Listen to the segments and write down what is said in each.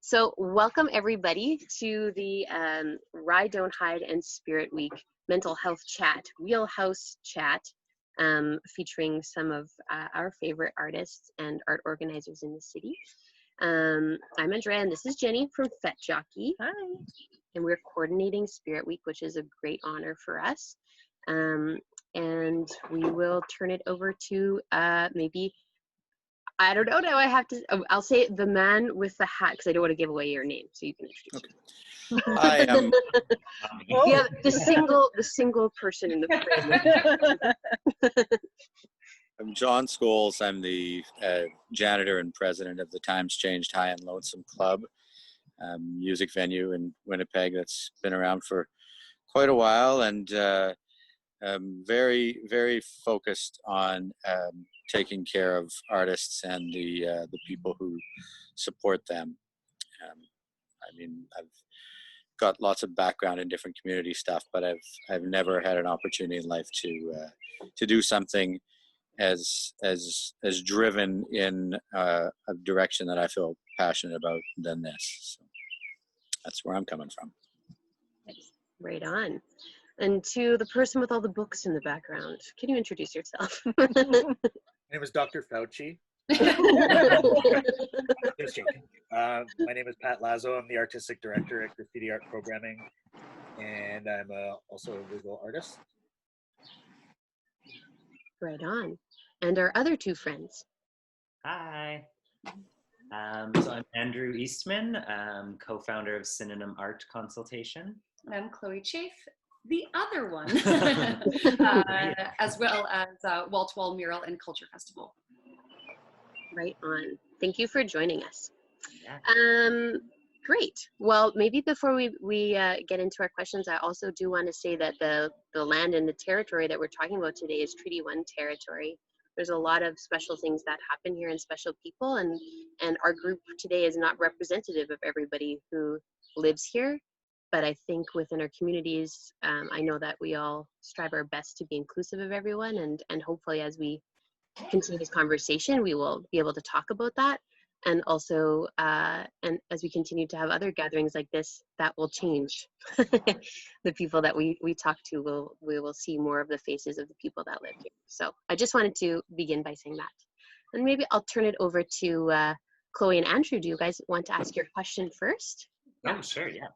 So welcome everybody to the Ride, Don't Hide and Spirit Week Mental Health Chat, Wheelhouse Chat, featuring some of our favorite artists and art organizers in the city. I'm Andrea and this is Jenny from Fet Jockey. Hi. And we're coordinating Spirit Week, which is a great honor for us. And we will turn it over to maybe, I don't know, now I have to, I'll say the man with the hat, because I don't want to give away your name, so you can introduce yourself. I am. Yeah, the single person in the frame. I'm John Scholes. I'm the janitor and president of the Times Changed High and Lonesome Club, music venue in Winnipeg that's been around for quite a while, and very, very focused on taking care of artists and the people who support them. I mean, I've got lots of background in different community stuff, but I've never had an opportunity in life to do something as driven in a direction that I feel passionate about than this. So that's where I'm coming from. Right on. And to the person with all the books in the background, can you introduce yourself? My name is Dr. Fauci. Just joking. My name is Pat Lazo. I'm the artistic director at Graffiti Art Programming, and I'm also a visual artist. Right on. And our other two friends. Hi. So I'm Andrew Eastman, co-founder of Synonym Art Consultation. I'm Chloe Chafe, the other one, as well as Wall-to-Wall Mural and Culture Festival. Right on. Thank you for joining us. Yeah. Great. Well, maybe before we get into our questions, I also do want to say that the land and the territory that we're talking about today is Treaty 1 territory. There's a lot of special things that happen here and special people, and our group today is not representative of everybody who lives here. But I think within our communities, I know that we all strive our best to be inclusive of everyone, and hopefully as we continue this conversation, we will be able to talk about that. And also, and as we continue to have other gatherings like this, that will change. The people that we talk to, we will see more of the faces of the people that live here. So I just wanted to begin by saying that. And maybe I'll turn it over to Chloe and Andrew. Do you guys want to ask your question first? Oh, sure, yeah.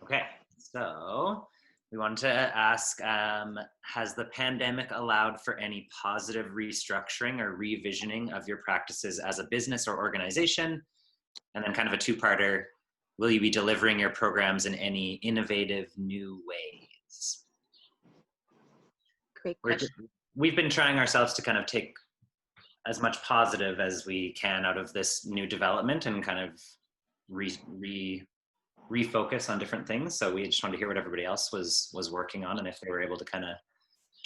Okay, so we wanted to ask, has the pandemic allowed for any positive restructuring or revisioning of your practices as a business or organization? And then kind of a two-parter, will you be delivering your programs in any innovative new ways? Great question. We've been trying ourselves to kind of take as much positive as we can out of this new development and kind of refocus on different things. So we just wanted to hear what everybody else was working on and if they were able to kind of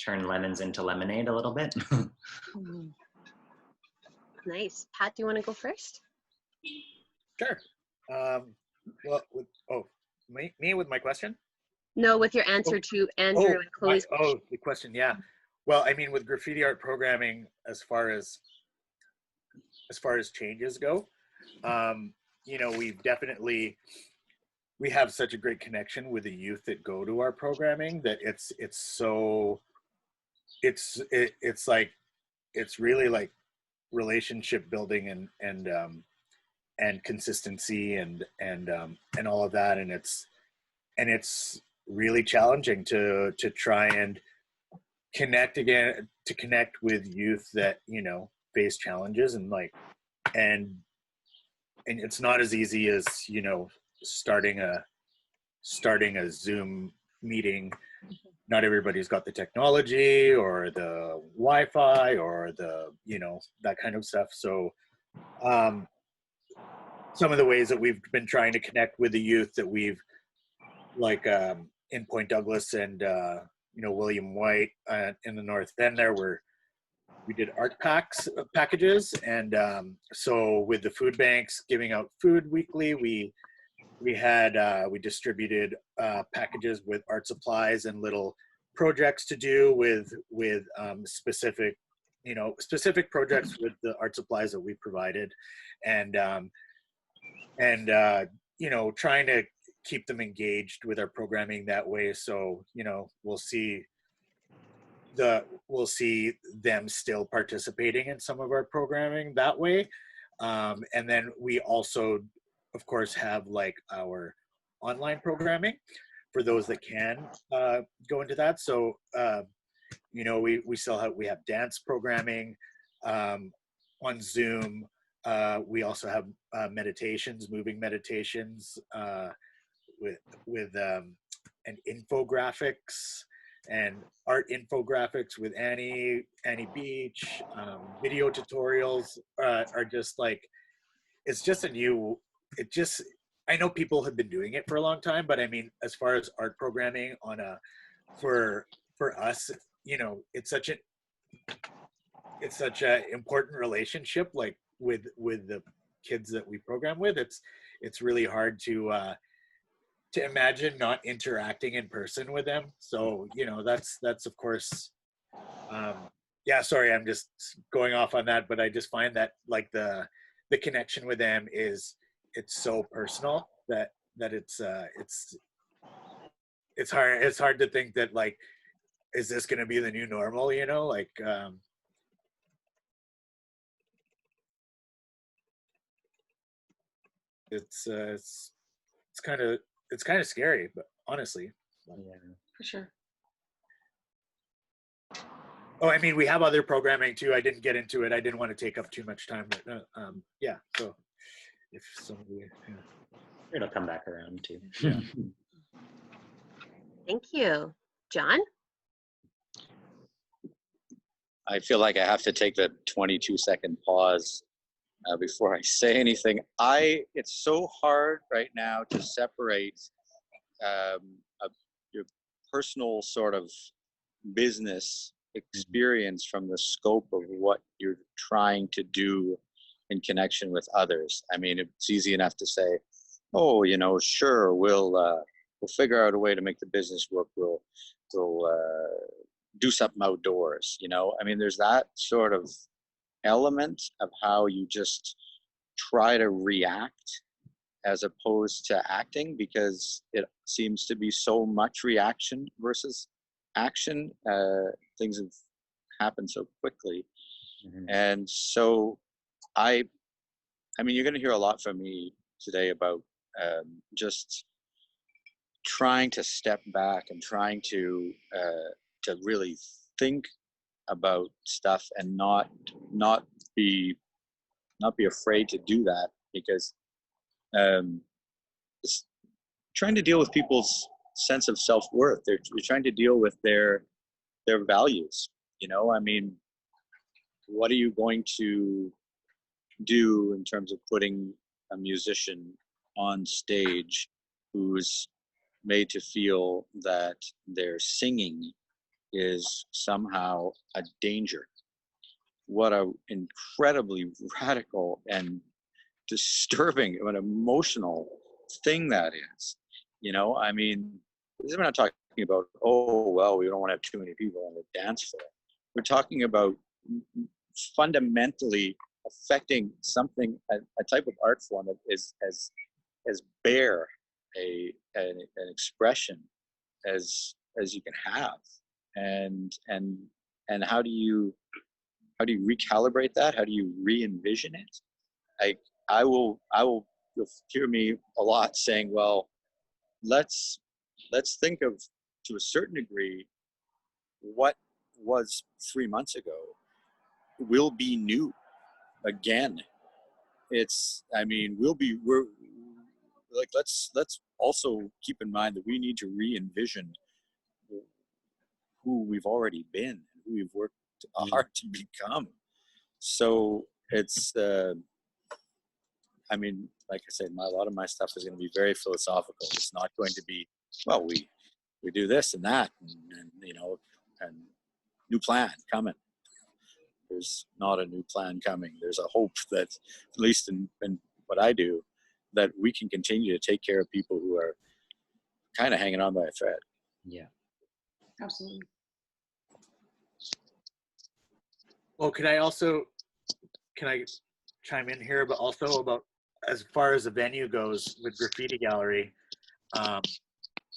turn lemons into lemonade a little bit. Nice. Pat, do you want to go first? Sure. Well, me with my question? No, with your answer to Andrew and Chloe's question. The question, yeah. Well, I mean, with graffiti art programming, as far as changes go, you know, we have such a great connection with the youth that go to our programming that it's really like relationship building and consistency and all of that, and it's really challenging to try and connect with youth that, you know, face challenges and it's not as easy as, you know, starting a Zoom meeting. Not everybody's got the technology or the Wi-Fi or the, you know, that kind of stuff. So some of the ways that we've been trying to connect with the youth that we've, like in Point Douglas and you know, William White in the North End there, we did art packages, and so with the food banks giving out food weekly, we distributed packages with art supplies and little projects to do with specific you know, specific projects with the art supplies that we provided, and you know, trying to keep them engaged with our programming that way. So, you know, we'll see them still participating in some of our programming that way. And then we also, of course, have like our online programming for those that can go into that. So, you know, we have dance programming on Zoom. We also have moving meditations with and infographics and art infographics with Annie Beach. Video tutorials are just like, it's just a new, it just, I know people have been doing it for a long time, but I mean, as far as art programming on a, for us, you know, it's such a important relationship, like with the kids that we program with. It's really hard to imagine not interacting in person with them. So, you know, that's of course, yeah, sorry, I'm just going off on that, but I just find that like the connection with them it's so personal that it's hard to think that, like, is this going to be the new normal, you know, like it's kind of scary, but honestly. Yeah. For sure. Oh, I mean, we have other programming too. I didn't get into it. I didn't want to take up too much time, but yeah. So if somebody, yeah. It'll come back around too. Yeah. Thank you. John? I feel like I have to take the 22-second pause before I say anything. It's so hard right now to separate your personal sort of business experience from the scope of what you're trying to do in connection with others. I mean, it's easy enough to say, oh, you know, sure, we'll figure out a way to make the business work. We'll do something outdoors, you know. I mean, there's that sort of element of how you just try to react as opposed to acting, because it seems to be so much reaction versus action. Things have happened so quickly. Mhm. And so I mean, you're going to hear a lot from me today about just trying to step back and trying to really think about stuff and not be afraid to do that, because it's trying to deal with people's sense of self-worth. You're trying to deal with their values, you know. I mean, what are you going to do in terms of putting a musician on stage who's made to feel that their singing is somehow a danger? What a incredibly radical and disturbing and emotional thing that is. You know, I mean, we're not talking about, oh, well, we don't want to have too many people on the dance floor. We're talking about fundamentally affecting something, a type of art form that is as bare an expression as you can have. And how do you recalibrate that? How do you re-envision it? You'll hear me a lot saying, well, let's think of, to a certain degree, what was 3 months ago will be new again. I mean, we're like, let's also keep in mind that we need to re-envision who we've already been and who we've worked hard to become. So it's I mean, like I said, a lot of my stuff is going to be very philosophical. It's not going to be, well, we do this and that, and you know, and new plan coming. There's not a new plan coming. There's a hope that, at least in what I do, that we can continue to take care of people who are kind of hanging on by a thread. Yeah. Absolutely. Well, can I chime in here, but also about as far as the venue goes with graffiti gallery, um,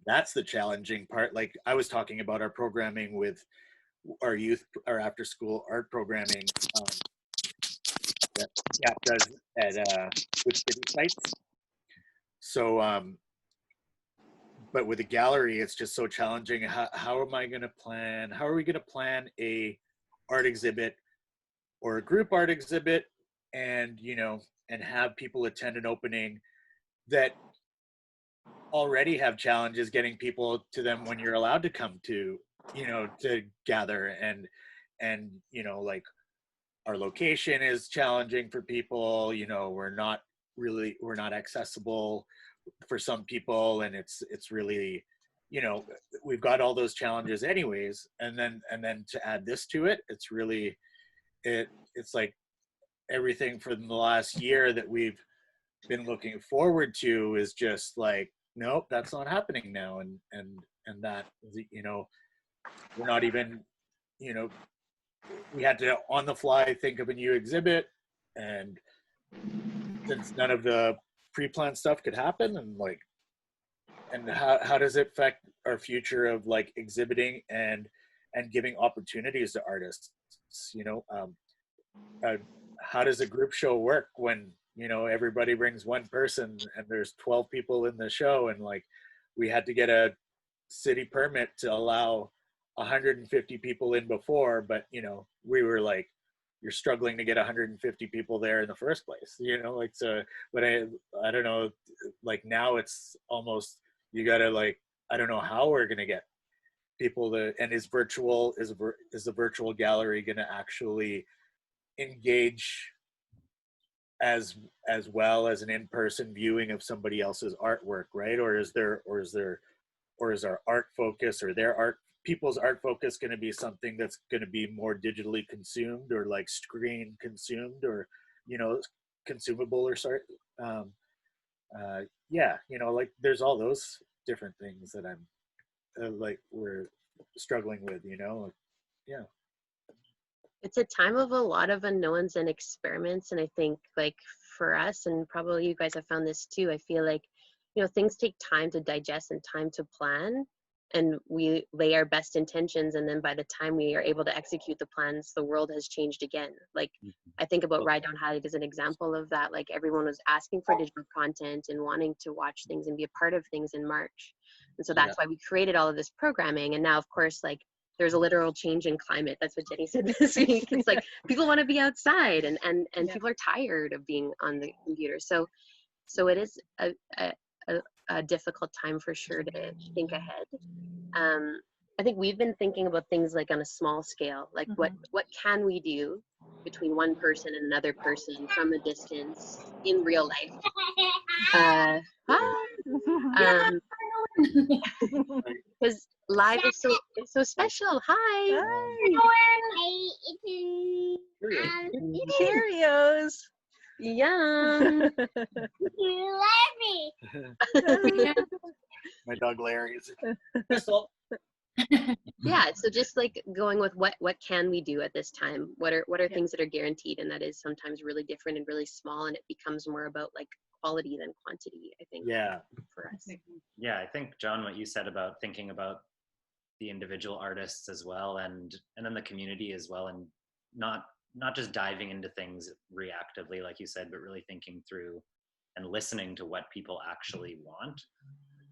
that's the challenging part. Like I was talking about our programming with our youth, our after school art programming that GAP does at with city sites. So, but with a gallery, it's just so challenging. How am I going to plan? How are we going to plan a art exhibit or a group art exhibit, and and have people attend an opening that already have challenges getting people to them when you're allowed to come to to gather, and like our location is challenging for people. We're not accessible for some people, and it's really we've got all those challenges anyways, and then to add this to it, it's really it's like everything for the last year that we've been looking forward to is just like, nope, that's not happening now. And that we're not even you know we had to on the fly think of a new exhibit, and since none of the pre-planned stuff could happen, and how does it affect our future of like exhibiting and giving opportunities to artists, you know um, uh, how does a group show work when everybody brings one person and there's 12 people in the show, and like we had to get a city permit to allow 150 people in before, but we were like, you're struggling to get 150 people there in the first place, like, so. But I don't know, like now it's almost, you gotta like, I don't know how we're gonna get people to, and is the virtual gallery gonna actually engage as as well as an in-person viewing of somebody else's artwork, right? Or is our art focus, or their art people's art focus, going to be something that's going to be more digitally consumed, or like screen consumed, or you know consumable, or sorry, um, yeah, like there's all those different things that I'm like we're struggling with, yeah. It's a time of a lot of unknowns and experiments, and I think like for us, and probably you guys have found this too, I feel like things take time to digest and time to plan, and we lay our best intentions, and then by the time we are able to execute the plans, the world has changed again. Like I think about Ride Down Highlight as an example of that. Like everyone was asking for digital content and wanting to watch things and be a part of things in March, and so Yeah. that's why we created all of this programming. And now of course, like there's a literal change in climate. That's what Jenny said this week. It's like people want to be outside, and Yeah. people are tired of being on the computer. So it is a difficult time for sure to think ahead. I think we've been thinking about things like on a small scale, like what can we do between one person and another person from a distance in real life. Hi. Because live is so special. Hi. Cheerios. Yum. My dog Larry is Yeah, so just like going with what can we do at this time? What are things that are guaranteed, and that is sometimes really different and really small, and it becomes more about like quality than quantity, I think. Yeah. For us. Yeah, I think John, what you said about thinking about the individual artists as well, and then the community as well, and not just diving into things reactively like you said, but really thinking through and listening to what people actually want,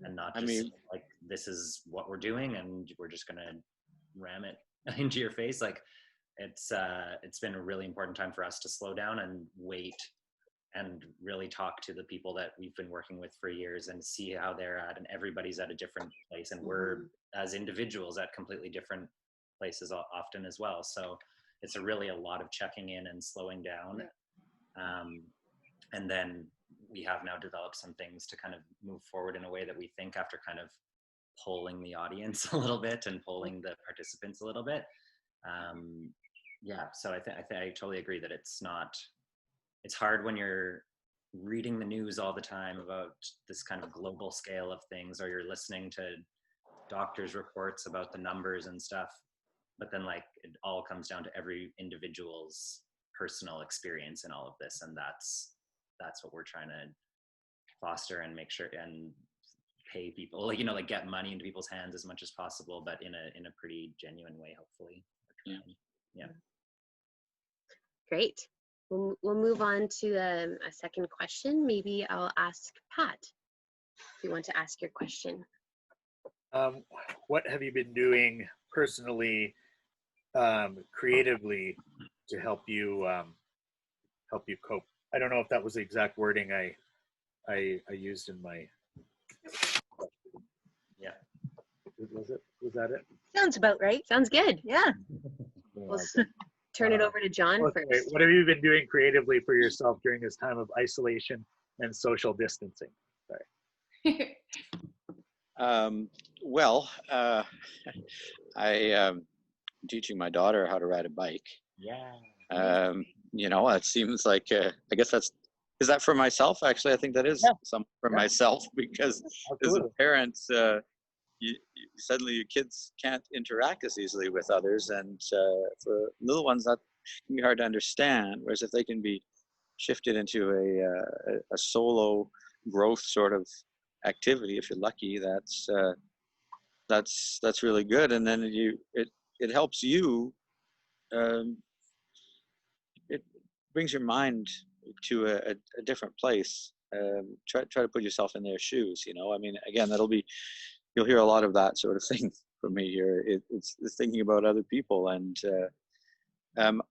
and not just like, this is what we're doing and we're just gonna ram it into your face. Like it's been a really important time for us to slow down and wait and really talk to the people that we've been working with for years and see how they're at, and everybody's at a different place, and we're as individuals at completely different places often as well. So it's really a lot of checking in and slowing down. And then we have now developed some things to kind of move forward in a way that we think, after kind of polling the audience a little bit and polling the participants a little bit. Yeah, so I totally agree that it's hard when you're reading the news all the time about this kind of global scale of things, or you're listening to doctors' reports about the numbers and stuff. but then like it all comes down to every individual's personal experience in all of this, and that's what we're trying to foster and make sure and pay people, like, you know, like get money into people's hands as much as possible, but in a pretty genuine way, hopefully. Yeah. Great. We'll move on to a second question. Maybe I'll ask Pat if you want to ask your question. What have you been doing personally, creatively, to help you cope? I don't know if that was the exact wording I used in my. Yeah. Was that it? Sounds about right. Sounds good. Yeah. Well, We'll turn it over to John okay. first. What have you been doing creatively for yourself during this time of isolation and social distancing? Sorry. Well, I am teaching my daughter how to ride a bike. Yeah. You know, it seems like I guess is that for myself? Actually, I think that is some for myself, because as a parent, suddenly your kids can't interact as easily with others, and for little ones that can be hard to understand. Whereas if they can be shifted into a solo growth sort of activity, if you're lucky, that's really good. And then it helps you. It brings your mind to a different place. Try to put yourself in their shoes. You know, I mean, again, you'll hear a lot of that sort of thing from me here. It's thinking about other people, and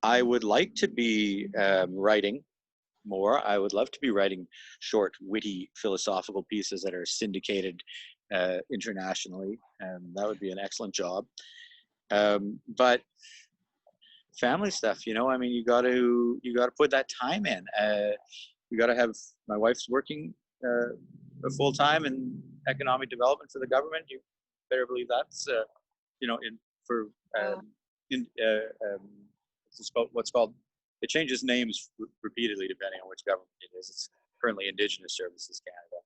I would like to be writing more. I would love to be writing short, witty, philosophical pieces that are syndicated internationally. That would be an excellent job. But family stuff, you know, I mean, you got to put that time in. You got to have. My wife's working full time in economic development for the government. You better believe that's you know, what's called. It changes names repeatedly depending on which government it is. It's currently Indigenous Services Canada.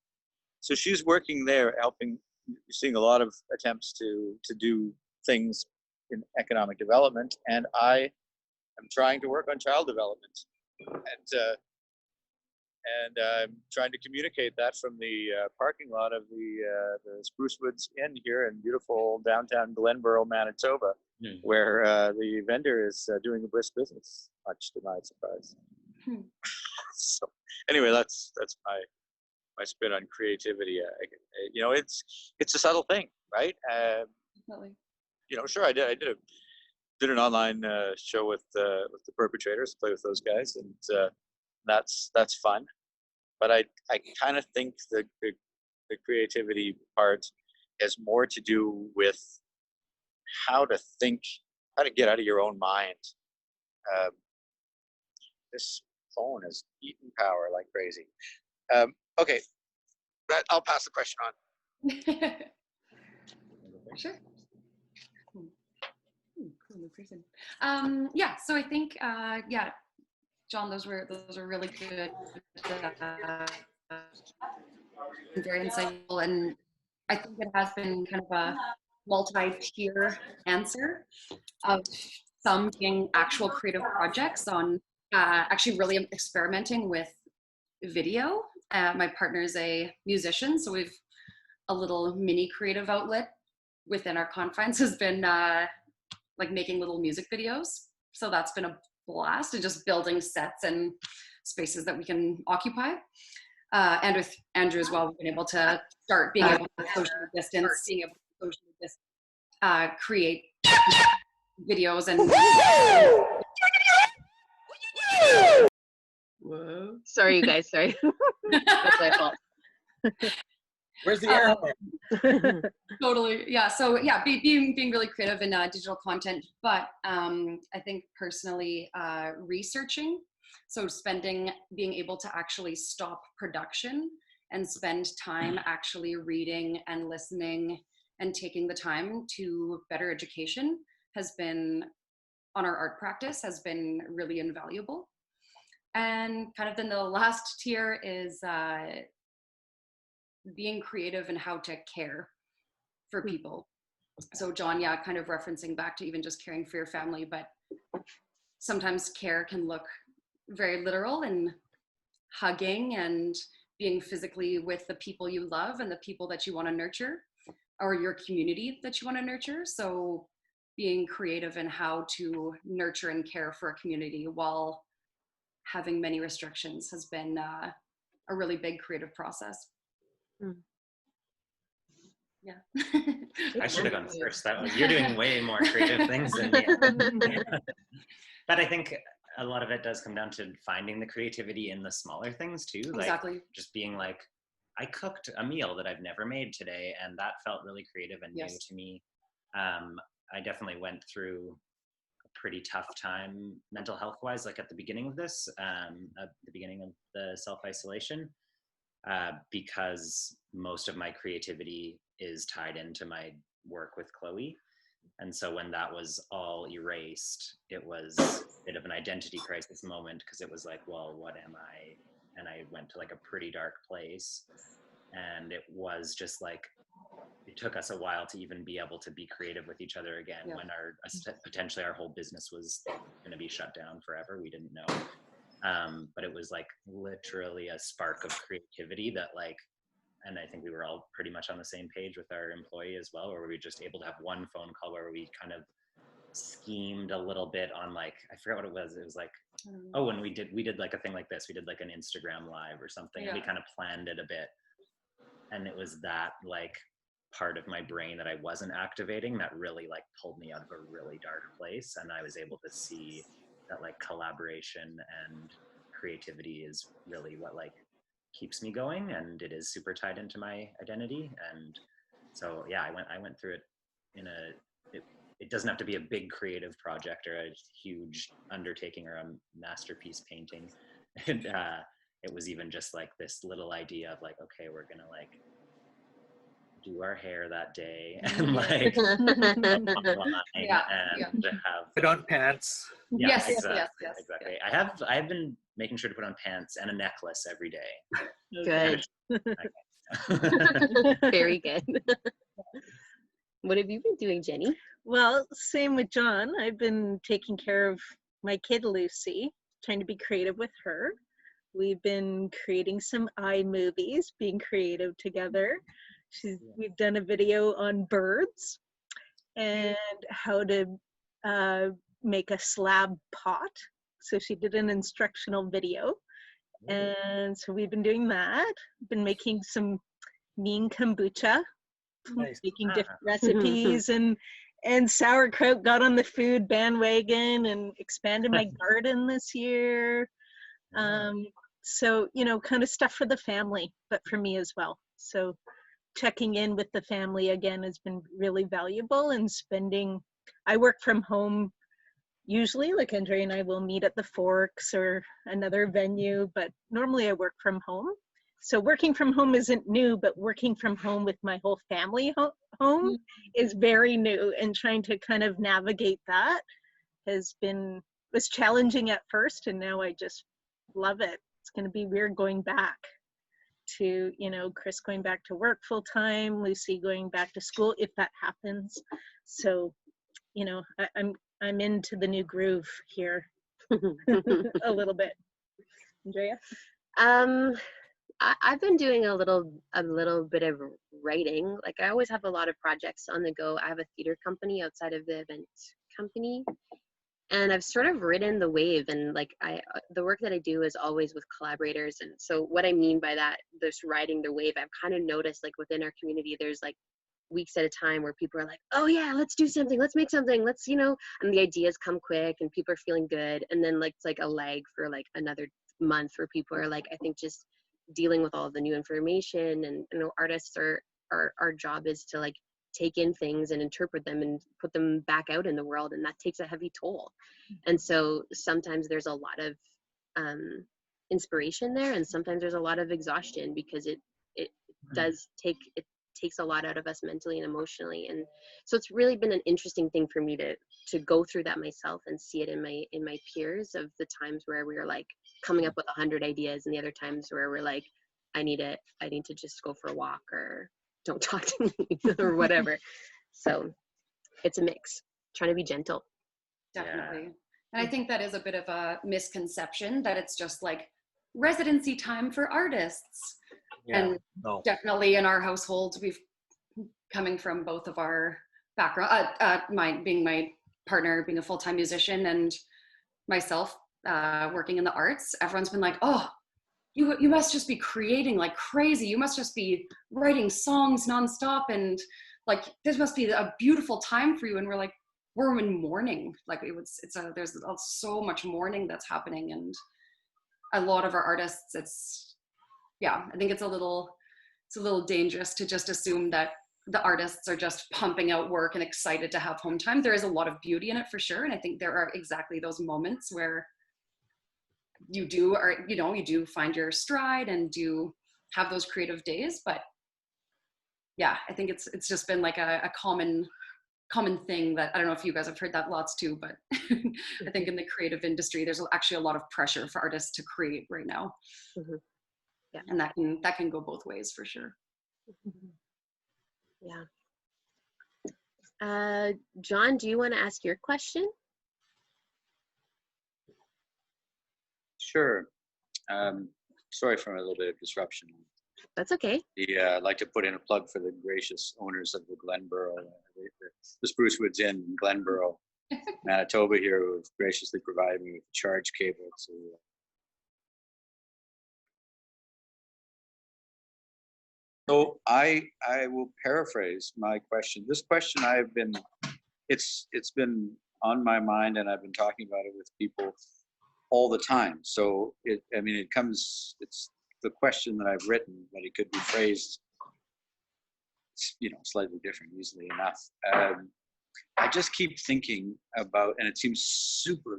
So she's working there, helping. You're seeing a lot of attempts to do things in economic development, and I am trying to work on child development, and I'm trying to communicate that from the parking lot of the Spruce Woods Inn here in beautiful downtown Glenboro, Manitoba, where the vendor is doing a brisk business, much to my surprise. So anyway, that's my spin on creativity. You know, it's a subtle thing, right? Definitely. You know, sure, I did an online show with the perpetrators, play with those guys, and that's fun. But I kind of think the creativity part has more to do with how to think, how to get out of your own mind. This phone is eating power like crazy. Okay, I'll pass the question on. Sure. Cool person. Yeah, so I think yeah, John, those were really good, very insightful, and I think it has been kind of a multi-tier answer of some being actual creative projects on actually really experimenting with video. My partner is a musician, so we've a little mini creative outlet within our confines has been like making little music videos. So that's been a blast, and just building sets and spaces that we can occupy. And with Andrew as well, we've been able to start being able to socially distance, create videos and. Whoa! Sorry, you guys. Sorry, that's my fault. Where's the air? Totally, yeah. So yeah, being really creative in digital content, but I think personally researching. So being able to actually stop production and spend time actually reading and listening and taking the time to better education has been, on our art practice, has been really invaluable. And kind of then the last tier is being creative in how to care for people. So John, yeah, kind of referencing back to even just caring for your family, but sometimes care can look very literal and hugging and being physically with the people you love and the people that you want to nurture, or your community that you want to nurture. So being creative in how to nurture and care for a community while having many restrictions has been a really big creative process. Mm. Yeah. I should have gone first. You're doing way more creative things than me. But I think a lot of it does come down to finding the creativity in the smaller things too. Exactly. Like just being like, I cooked a meal that I've never made today, and that felt really creative and new to me. I definitely went through a pretty tough time mental health wise, like at the beginning of this, at the beginning of the self-isolation, because most of my creativity is tied into my work with Chloe. And so when that was all erased, it was a bit of an identity crisis moment, because it was like, well, what am I? And I went to like a pretty dark place. And it was just like, it took us a while to even be able to be creative with each other again, when potentially our whole business was going to be shut down forever. We didn't know. But it was like literally a spark of creativity that like, and I think we were all pretty much on the same page with our employee as well, where we were just able to have one phone call where we kind of schemed a little bit on like, I forgot what it was. It was like, oh, and we did like a thing like this. We did like an Instagram live or something, and we kind of planned it a bit. And it was that like part of my brain that I wasn't activating that really like pulled me out of a really dark place. And I was able to see that like collaboration and creativity is really what like keeps me going, and it is super tied into my identity. And so yeah, I went through it in it doesn't have to be a big creative project or a huge undertaking or a masterpiece painting. And it was even just like this little idea of like, okay, we're gonna like do our hair that day and like online and have put on pants. Yeah, Yes, exactly. I've been making sure to put on pants and a necklace every day. Good. Very good. What have you been doing, Jenny? Well, same with John. I've been taking care of my kid, Lucy, trying to be creative with her. We've been creating some iMovies, being creative together. We've done a video on birds and how to make a slab pot. So she did an instructional video. And so we've been doing that. Been making some mean kombucha, making different recipes, and sauerkraut got on the food bandwagon and expanded my garden this year. So, you know, kind of stuff for the family, but for me as well. So checking in with the family again has been really valuable, and I work from home usually, like Andrea and I will meet at the Forks or another venue, but normally I work from home. So working from home isn't new, but working from home with my whole family home is very new, and trying to kind of navigate that was challenging at first, and now I just love it. It's going to be weird going back to, you know, Chris going back to work full time, Lucy going back to school if that happens. So, you know, I'm into the new groove here a little bit. Andrea? I've been doing a little bit of writing. Like I always have a lot of projects on the go. I have a theater company outside of the event company, and I've sort of ridden the wave. And like the work that I do is always with collaborators. And so what I mean by that, this riding the wave, I've kind of noticed like within our community, there's like weeks at a time where people are like, oh yeah, let's do something, let's make something, let's, you know, and the ideas come quick and people are feeling good. And then like it's like a lag for like another month where people are like, I think just dealing with all the new information, and you know, artists our job is to like take in things and interpret them and put them back out in the world, and that takes a heavy toll. And so sometimes there's a lot of inspiration there, and sometimes there's a lot of exhaustion, because it takes a lot out of us mentally and emotionally. And so it's really been an interesting thing for me to go through that myself and see it in my peers, of the times where we are like coming up with 100 ideas, and the other times where we're like, I need to just go for a walk, or don't talk to me, or whatever. So it's a mix, trying to be gentle. Definitely. And I think that is a bit of a misconception that it's just like residency time for artists. And No. definitely in our household, we've coming from both of our background, being my partner, being a full-time musician, and myself working in the arts, everyone's been like, oh, you must just be creating like crazy. You must just be writing songs nonstop. And like, this must be a beautiful time for you. And we're like, we're in mourning. Like there's so much mourning that's happening. And a lot of our artists, I think it's a little dangerous to just assume that the artists are just pumping out work and excited to have home time. There is a lot of beauty in it for sure. And I think there are exactly those moments where you do find your stride and do have those creative days. But yeah, I think it's just been like a common thing that, I don't know if you guys have heard that lots too, but I think in the creative industry, there's actually a lot of pressure for artists to create right now. Mm-hmm. Yeah. And that can go both ways for sure. Yeah. John, do you want to ask your question? Sure. Sorry for a little bit of disruption. That's okay. I'd like to put in a plug for the gracious owners of the Glenboro, the Spruce Woods Inn in Glenboro, Manitoba here, who have graciously provided me with a charge cable to So I will paraphrase my question. This question it's been on my mind, and I've been talking about it with people all the time. So it's the question that I've written, but it could be phrased, slightly different, easily enough. I just keep thinking about, and it seems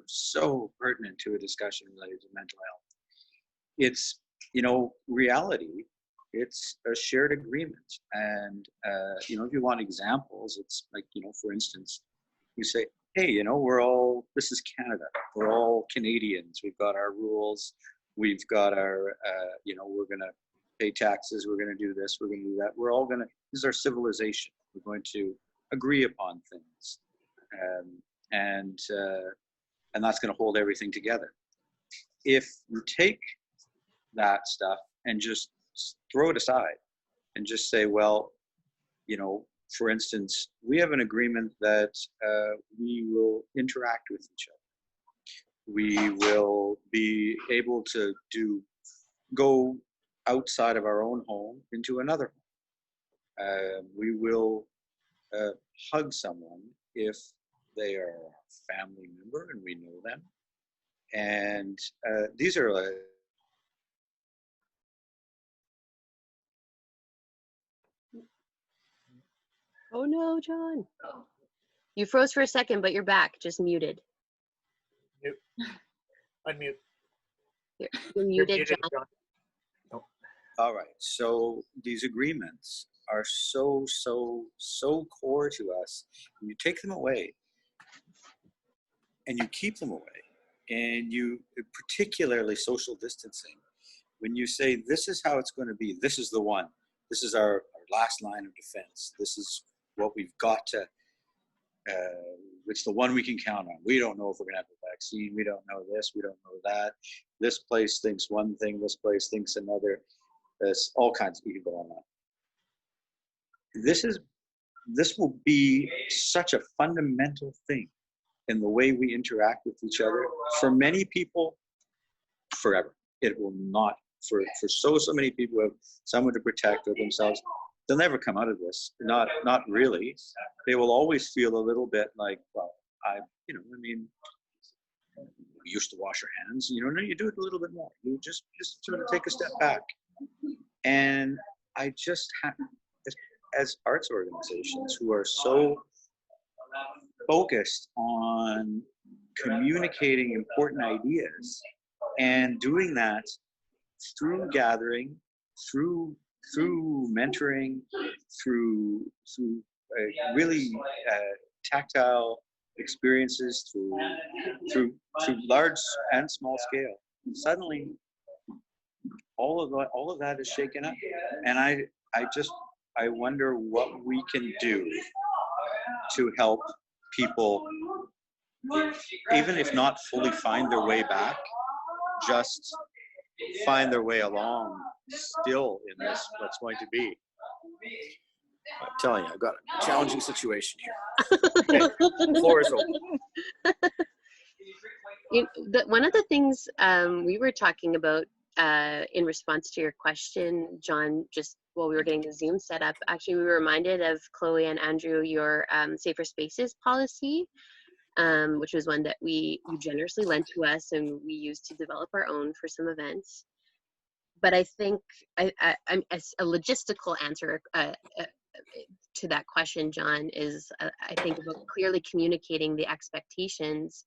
so pertinent to a discussion related to mental health. It's, reality. It's a shared agreement. And, if you want examples, it's like, for instance, you say, hey, this is Canada. We're all Canadians. We've got our rules. We've got our, we're going to pay taxes. We're going to do this. We're going to do that. This is our civilization. We're going to agree upon things. And that's going to hold everything together. If you take that stuff and just throw it aside and just say, well, for instance, we have an agreement that we will interact with each other. We will be able to go outside of our own home into another home. We will hug someone if they are a family member and we know them. And these are Oh no, John. You froze for a second, but you're back, just muted. Mute. Unmute. You're muted, John. Oh. All right. So these agreements are so core to us. You take them away and you keep them away, and you, particularly social distancing, when you say, this is how it's going to be, this is the one, this is our last line of defense, this is what we've got to, it's the one we can count on. We don't know if we're going to have a vaccine. We don't know this. We don't know that. This place thinks one thing. This place thinks another. There's all kinds of people going on. This will be such a fundamental thing in the way we interact with each other. For many people, forever. It will not, for so many people who have someone to protect or themselves, they'll never come out of this. Not really. They will always feel a little bit like, well, we used to wash our hands. No, you do it a little bit more. You just sort of take a step back. And I just have, as arts organizations who are so focused on communicating important ideas and doing that through gathering, through mentoring, through really tactile experiences, through large and small scale. Suddenly, all of that is shaken up, and I wonder what we can do to help people, even if not fully find their way back, just find their way along still in this, what's going to be. I'm telling you, I've got a challenging situation here. Okay, floor is open. One of the things we were talking about in response to your question, John, just while we were getting the Zoom set up, actually we were reminded of Chloe and Andrew, your Safer Spaces policy, which was one that you generously lent to us and we used to develop our own for some events. But I think I'm a logistical answer to that question, John, is I think about clearly communicating the expectations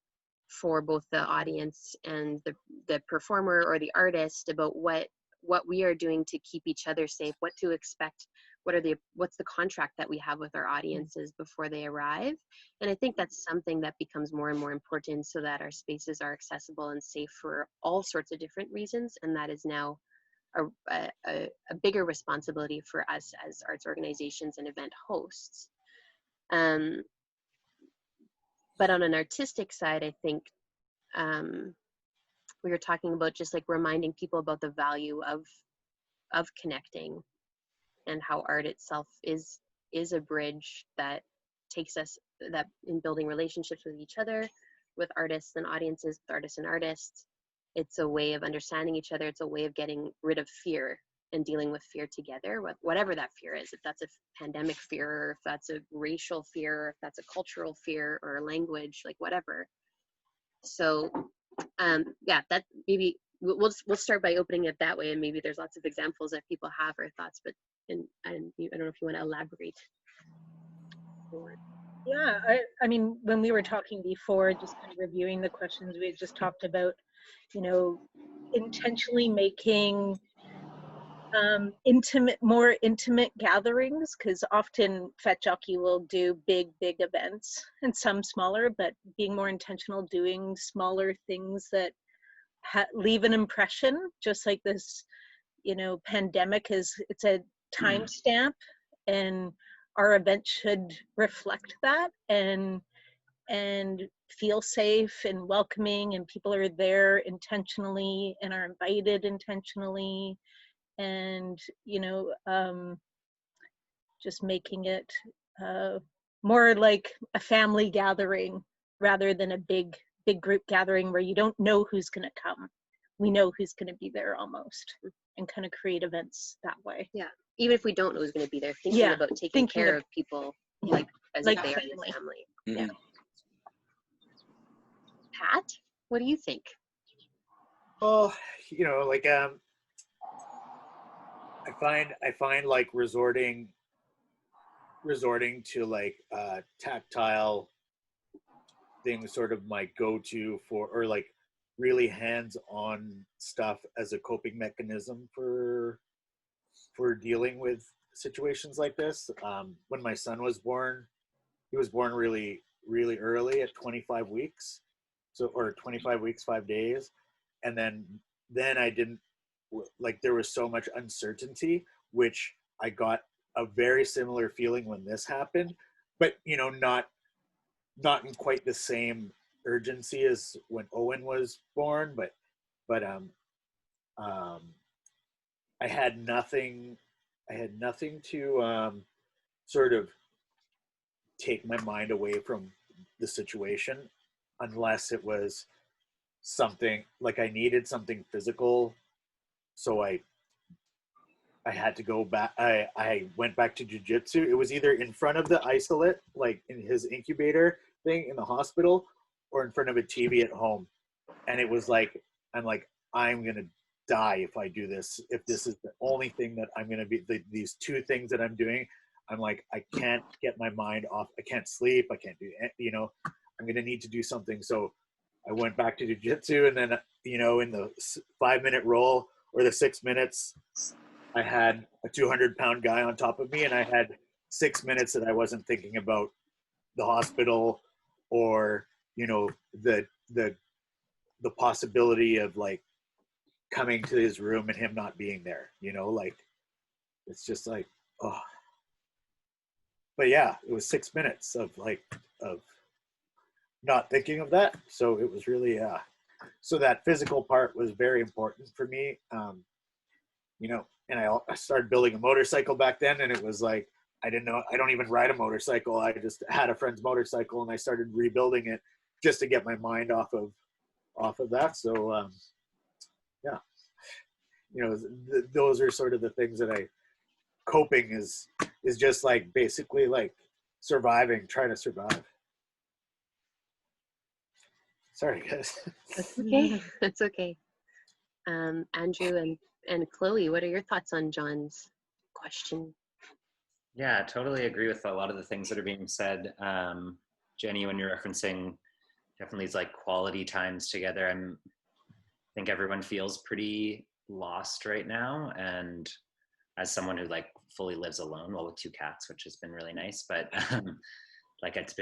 for both the audience and the performer or the artist about what we are doing to keep each other safe, what to expect, what's the contract that we have with our audiences before they arrive. And I think that's something that becomes more and more important so that our spaces are accessible and safe for all sorts of different reasons. And that is now a bigger responsibility for us as arts organizations and event hosts. But on an artistic side, I think we were talking about just like reminding people about the value of connecting, and how art itself is a bridge that takes us that in building relationships with each other, with artists and audiences, with artists and artists. It's a way of understanding each other. It's a way of getting rid of fear and dealing with fear together, whatever that fear is, if that's a pandemic fear, or if that's a racial fear, or if that's a cultural fear or a language, like whatever. So yeah, that maybe we'll start by opening it that way, and maybe there's lots of examples that people have or thoughts, but I don't know if you want to elaborate. Yeah, I mean, when we were talking before, just kind of reviewing the questions, we had just talked about, intentionally making more intimate gatherings, because often Fat Jockey will do big events and some smaller, but being more intentional, doing smaller things that leave an impression, just like this, pandemic it's a timestamp, and our event should reflect that and feel safe and welcoming, and people are there intentionally and are invited intentionally, and just making it more like a family gathering rather than a big group gathering where you don't know who's going to come. We know who's going to be there almost, and kind of create events that way. Yeah, even if we don't know who's going to be there, thinking about taking care of people like as if they are your family. Mm-hmm. Yeah. Pat, what do you think? Well, like I find like resorting to like tactile things sort of my go-to for, or like really hands-on stuff as a coping mechanism for dealing with situations like this. When my son was born, he was born really early at 25 weeks, or 25 weeks 5 days, and then I didn't, like, there was so much uncertainty, which I got a very similar feeling when this happened, but not in quite the same urgency as when Owen was born, but I had nothing to sort of take my mind away from the situation, unless it was something like I needed something physical. So I had to go back. I went back to jiu-jitsu. It was either in front of the isolate, like in his incubator thing in the hospital, or in front of a TV at home. And it was like, I'm going to die if I do this. If this is the only thing that I'm going to be, these two things that I'm doing, I'm like, I can't get my mind off. I can't sleep. I can't do, I'm going to need to do something. So I went back to jiu-jitsu, and then, in the 5-minute roll or the 6 minutes, I had a 200-pound guy on top of me, and I had 6 minutes that I wasn't thinking about the hospital, or, the possibility of like coming to his room and him not being there, like, it's just like, oh. but yeah, it was 6 minutes of not thinking of that. So it was really, so that physical part was very important for me. And I started building a motorcycle back then, and it was like, I don't even ride a motorcycle. I just had a friend's motorcycle, and I started rebuilding it just to get my mind off of that. So, yeah, those are sort of the things that coping is just like basically like surviving, trying to survive. Sorry, guys. That's okay. That's okay. Andrew and Chloe, what are your thoughts on John's question? Yeah, I totally agree with a lot of the things that are being said. Jenny, when you're referencing definitely these like quality times together, I think everyone feels pretty lost right now. And as someone who like fully lives alone, well, with 2 cats, which has been really nice, but like I've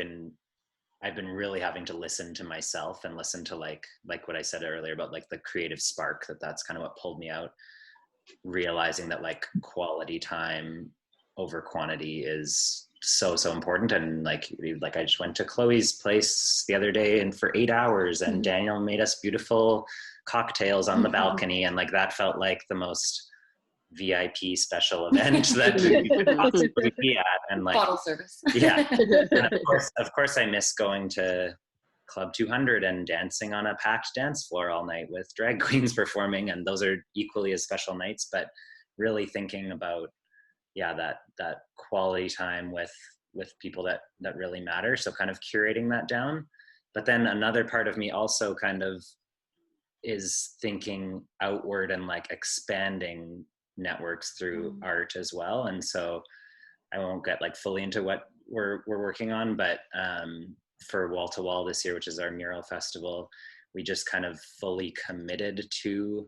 been really having to listen to myself and listen to like what I said earlier about like the creative spark, that's kind of what pulled me out, realizing that like quality time over quantity is so important. And like I just went to Chloe's place the other day and for 8 hours, and Daniel made us beautiful cocktails on the balcony, and like that felt like the most VIP special event that you could possibly be at. And like Bottle service. yeah, and of course I miss going to Club 200 and dancing on a packed dance floor all night with drag queens performing, and those are equally as special nights. But really thinking about that quality time with people that really matter, so kind of curating that down. But then another part of me also kind of is thinking outward and like expanding networks through art as well. And so I won't get like fully into what we're working on, but for Wall to Wall this year, which is our mural festival, we just kind of fully committed to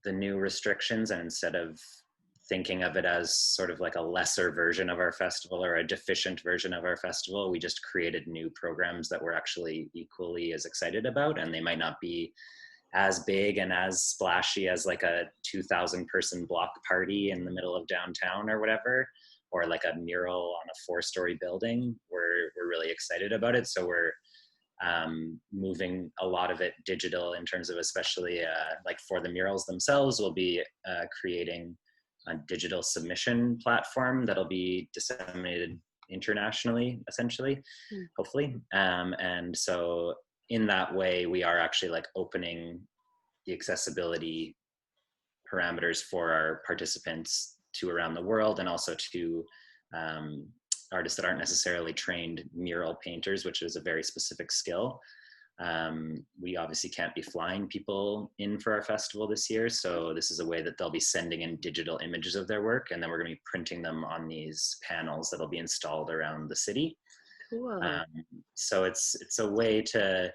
the new restrictions, and instead of thinking of it as sort of like a lesser version of our festival or a deficient version of our festival, we just created new programs that we're actually equally as excited about. And they might not be as big and as splashy as like a 2,000 person block party in the middle of downtown or whatever, or like a mural on a 4-story building. We're really excited about it. So we're moving a lot of it digital in terms of, especially like for the murals themselves, we'll be creating a digital submission platform that'll be disseminated internationally, essentially, hopefully. And so in that way, we are actually like opening the accessibility parameters for our participants to around the world, and also to artists that aren't necessarily trained mural painters, which is a very specific skill. We obviously can't be flying people in for our festival this year, so this is a way that they'll be sending in digital images of their work, and then we're going to be printing them on these panels that'll be installed around the city. Cool. So it's a way to,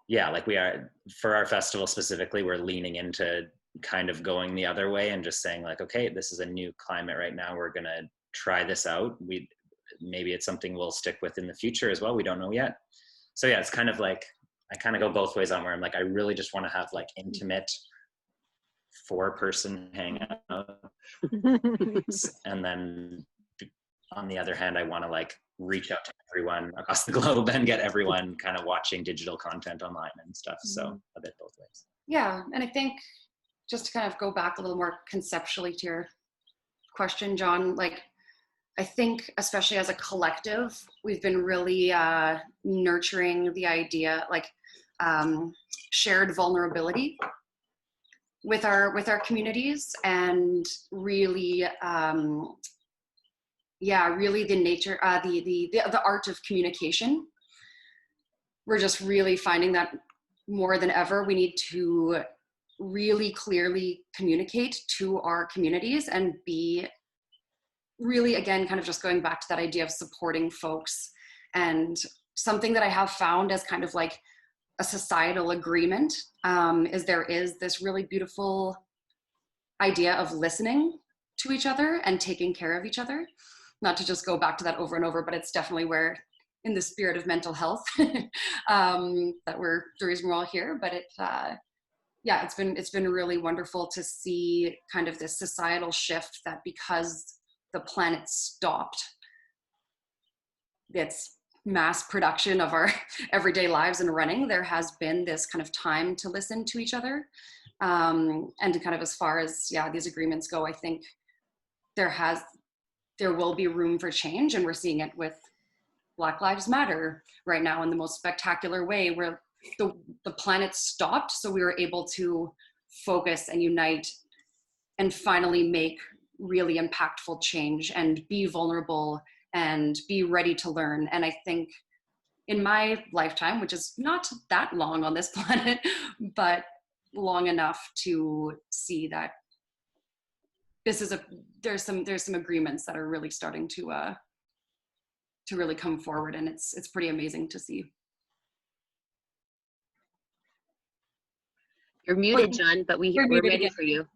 like we are, for our festival specifically, we're leaning into kind of going the other way and just saying like, okay, this is a new climate right now, we're going to try this out. Maybe it's something we'll stick with in the future as well, we don't know yet. So yeah, it's kind of like, I kind of go both ways on where I'm like, I really just want to have like intimate 4-person hangout. And then on the other hand, I want to like reach out to everyone across the globe and get everyone kind of watching digital content online and stuff. So a bit both ways. Yeah, and I think just to kind of go back a little more conceptually to your question, John, like I think especially as a collective, we've been really nurturing the idea, like shared vulnerability with our communities, and really, really the nature, the art of communication. We're just really finding that more than ever, we need to really clearly communicate to our communities and be really, again, kind of just going back to that idea of supporting folks. And something that I have found as kind of like a societal agreement is there is this really beautiful idea of listening to each other and taking care of each other. Not to just go back to that over and over, but it's definitely where, in the spirit of mental health, that we're the reason we're all here. But it's been really wonderful to see kind of this societal shift that because the planet stopped, its mass production of our everyday lives and running, there has been this kind of time to listen to each other. And to kind of, as far as, yeah, these agreements go, I think there will be room for change, and we're seeing it with Black Lives Matter right now in the most spectacular way, where the planet stopped, so we were able to focus and unite and finally make really impactful change and be vulnerable and be ready to learn. And I think in my lifetime, which is not that long on this planet, but long enough to see that there's some agreements that are really starting to really come forward, and it's pretty amazing to see. You're muted, John, but we're ready again. for you.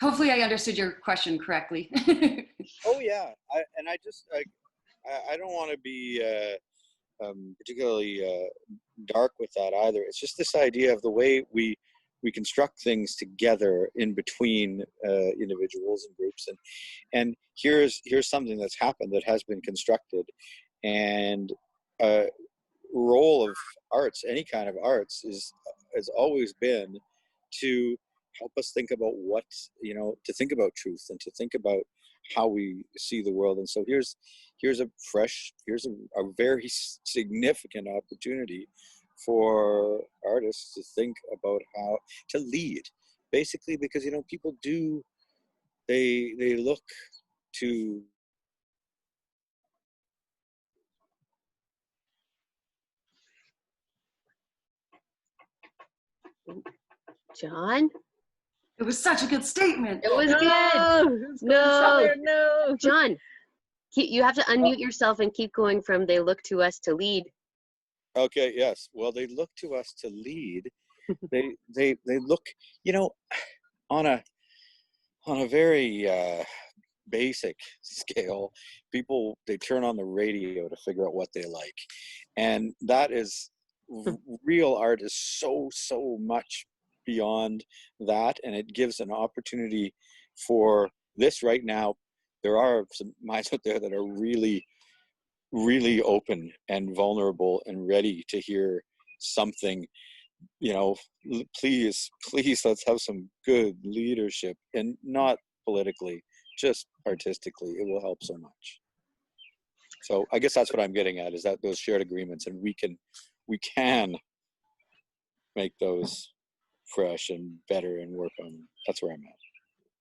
Hopefully I understood your question correctly. Oh yeah, I don't want to be particularly dark with that either. It's just this idea of the way we construct things together in between individuals and groups, and here's something that's happened that has been constructed, and role of arts, any kind of arts, has always been to help us think about what, to think about truth and to think about how we see the world. And so here's a very significant opportunity for artists to think about how to lead, basically, because people do, they look to John? It was such a good statement. It was good. No, no. John, you have to unmute yourself and keep going from "they look to us to lead." Okay, yes. Well, they look to us to lead. they look, on a very basic scale. People, they turn on the radio to figure out what they like, and that is real art is so much beyond that, and it gives an opportunity for this right now. There are some minds out there that are really open and vulnerable and ready to hear something. Please let's have some good leadership, and not politically, just artistically. It will help so much. So I guess that's what I'm getting at, is that those shared agreements, and we can make those fresh and better and work on them. That's where I'm at.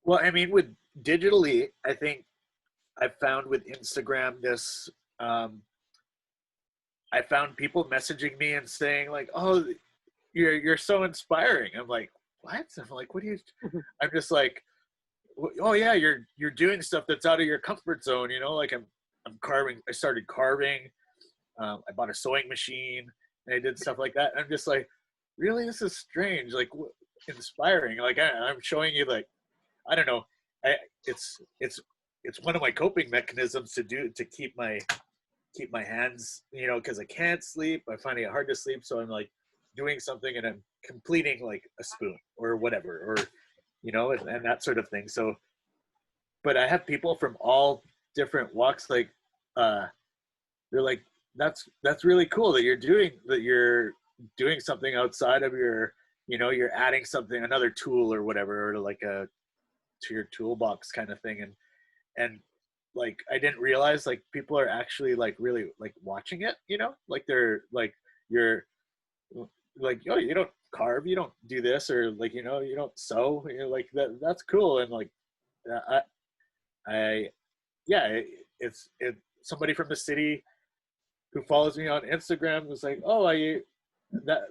Well, I mean, with digitally, I think I found with Instagram this, I found people messaging me and saying like, "Oh, you're so inspiring." I'm like, "What?" I'm like, "What do you?" I'm just like, "Oh yeah, you're doing stuff that's out of your comfort zone." Like I'm carving. I started carving. I bought a sewing machine, and I did stuff like that. And I'm just like, really, this is strange. Like, inspiring. Like I'm showing you, like, I don't know. It's one of my coping mechanisms to keep my hands, because I can't sleep. I find it hard to sleep, so I'm like doing something and I'm completing like a spoon or whatever, or and that sort of thing. So, but I have people from all different walks, like they're like, that's really cool that you're doing something outside of your, you're adding something, another tool or whatever, or like to your toolbox kind of thing. And like, I didn't realize like people are actually like really like watching it, like they're like, you're like, oh, you don't carve, you don't do this, or like, you don't sew, like that's cool. And like, yeah, it's somebody from the city who follows me on Instagram was like, oh,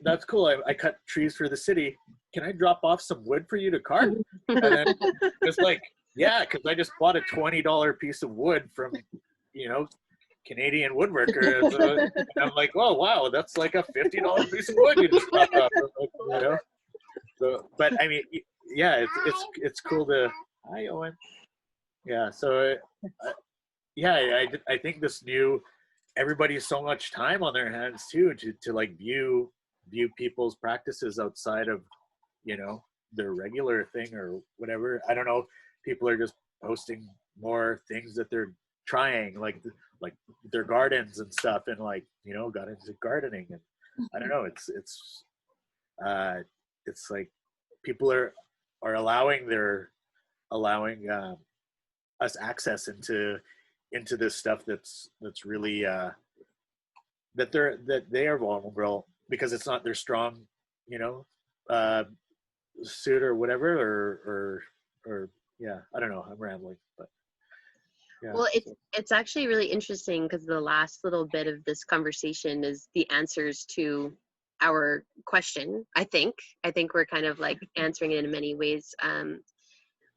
that's cool. I cut trees for the city. Can I drop off some wood for you to carve? And then it's like, yeah, because I just bought a $20 piece of wood from, Canadian woodworker. And I'm like, oh, wow, that's like a $50 piece of wood you just dropped off. Like, So, but I mean, yeah, it's cool to. Hi, Owen. Yeah, so yeah, I think this new, everybody's so much time on their hands too to like view people's practices outside of their regular thing or whatever. I don't know, people are just posting more things that they're trying, like like their gardens and stuff, and like, you know, got into gardening. And I don't know, it's like people are allowing us access into this stuff that's really that they are vulnerable because it's not their strong, you know, suit or whatever, or yeah, I don't know, I'm rambling, but yeah. Well, it's actually really interesting because the last little bit of this conversation is the answers to our question. I think we're kind of like answering it in many ways,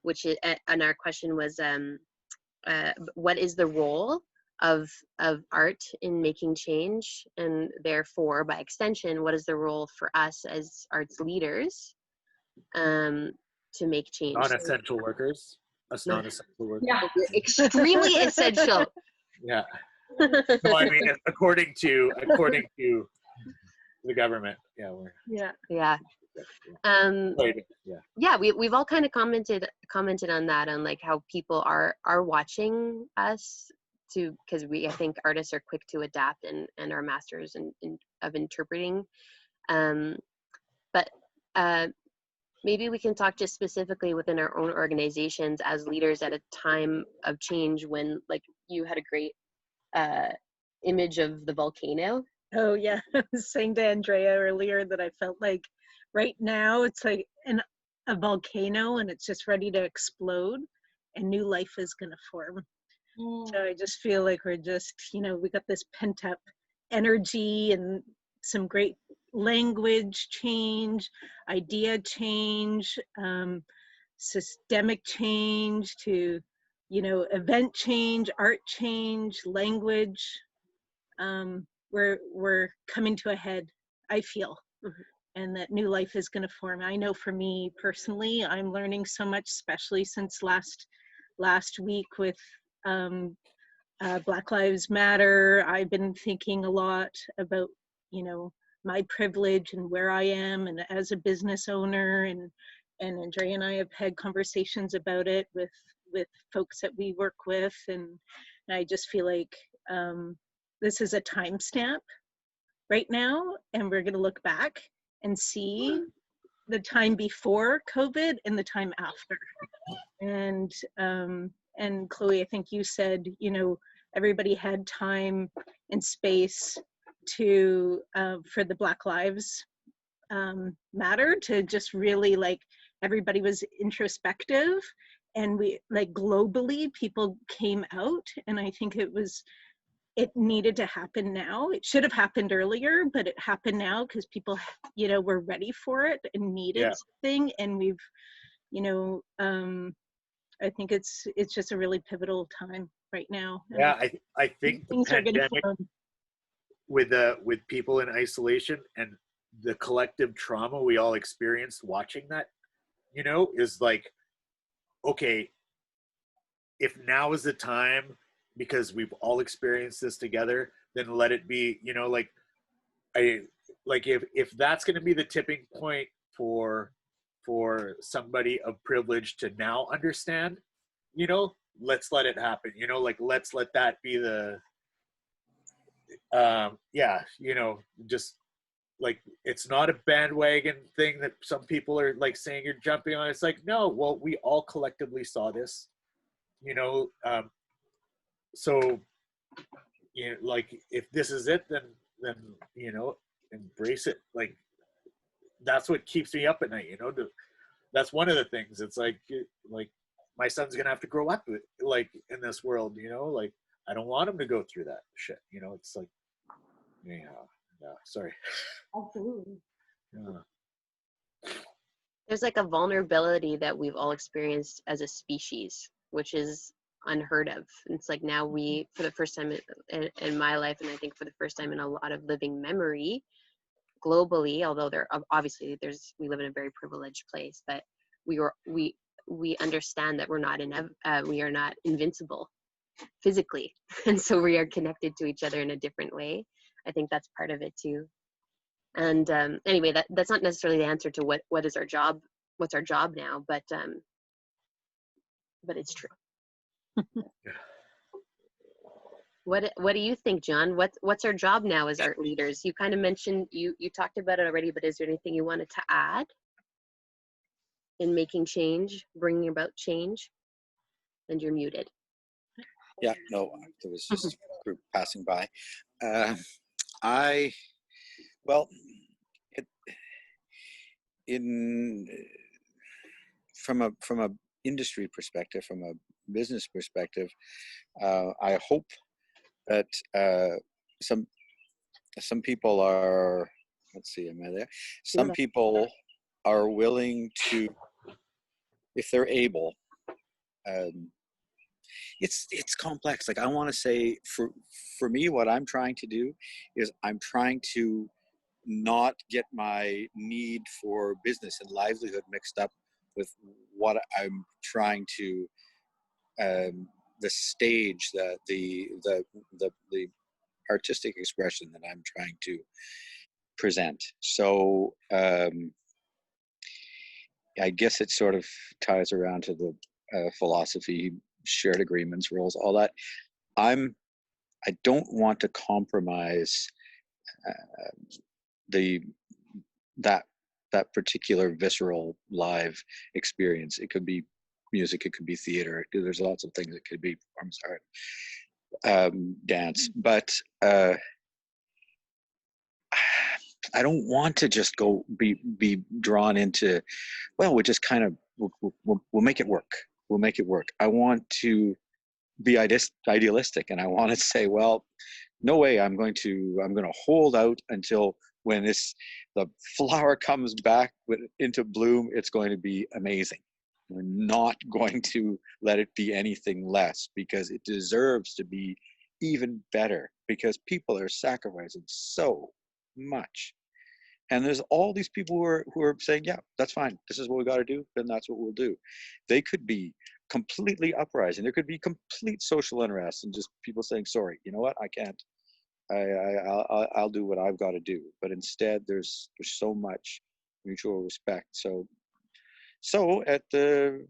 which is, and our question was, what is the role of art in making change, and therefore by extension, what is the role for us as arts leaders to make change? Non-essential workers, us non-essential workers. Yeah. We're extremely essential. Yeah. No, I mean, according to the government. Yeah, we're Yeah. Yeah. yeah. Yeah, we've all kind of commented on that, on like how people are watching us, to because I think artists are quick to adapt and are masters of interpreting. But maybe we can talk just specifically within our own organizations as leaders at a time of change, when like you had a great image of the volcano. Oh yeah, I was saying to Andrea earlier that I felt like right now it's like a volcano and it's just ready to explode and new life is going to form. So I just feel like we're just, you know, we got this pent up energy and some great language change, idea change, systemic change to, you know, event change, art change, language. We're coming to a head, I feel, and that new life is going to form. I know for me personally, I'm learning so much, especially since last week with Black Lives Matter. I've been thinking a lot about, you know, my privilege and where I am, and as a business owner, and Andrea and I have had conversations about it with folks that we work with, and I just feel like this is a timestamp right now, and we're going to look back and see the time before COVID and the time after. And Chloe, I think you said, you know, everybody had time and space to for the Black Lives Matter to just really, like, everybody was introspective, and we, like, globally people came out, and I think it needed to happen now. It should have happened earlier, but it happened now because people, you know, were ready for it and needed something. And we've, you know, I think it's just a really pivotal time right now. Yeah, I think the things are going to pandemic form. with people in isolation and the collective trauma we all experienced watching that, you know, is like, okay, if now is the time because we've all experienced this together, then let it be, you know, like if that's going to be the tipping point for somebody of privilege to now understand, you know, let's let it happen, you know, like let's let that be the yeah, you know, just like, it's not a bandwagon thing that some people are like saying you're jumping on. It's like, no, well, we all collectively saw this, you know, so, you know, like, if this is it, then you know, embrace it. Like, that's what keeps me up at night, you know. That's one of the things. It's like my son's gonna have to grow up with, like, in this world, you know. Like, I don't want him to go through that shit, you know. It's like, yeah, sorry. Absolutely. Yeah. There's like a vulnerability that we've all experienced as a species, which is unheard of. It's like now we, for the first time in my life, and I think for the first time in a lot of living memory globally, although obviously we live in a very privileged place, but we understand that we are not invincible physically, and so we are connected to each other in a different way. I think that's part of it too. And anyway, that's not necessarily the answer to what is our job, what's our job now, but it's true. What do you think, John? What's our job now as art leaders? You kind of mentioned, you talked about it already, but is there anything you wanted to add in making change, bringing about change? And you're muted. Yeah, no, there was just a group passing by. Well, it, in from a industry perspective, from a business perspective, I hope that some people are. Let's see, am I there? Some people are willing to, if they're able. It's complex. Like, I want to say, for me, what I'm trying to do is I'm trying to not get my need for business and livelihood mixed up with what I'm trying to the stage, the artistic expression that I'm trying to present. So I guess it sort of ties around to the philosophy, shared agreements, rules, all that. I don't want to compromise that particular visceral live experience. It could be music, it could be theater. There's lots of things. It could be performance art, dance, but I don't want to just go be drawn into, well, we'll just kind of we'll make it work. We'll make it work. I want to be idealistic, and I want to say, well, no way, I'm going to hold out until when the flower comes back into bloom, it's going to be amazing. We're not going to let it be anything less, because it deserves to be even better, because people are sacrificing so much. And there's all these people who are saying, yeah, that's fine. This is what we got to do. Then that's what we'll do. They could be completely uprising. There could be complete social unrest and just people saying, sorry, you know what? I can't. I'll do what I've got to do. But instead, there's so much mutual respect. So at the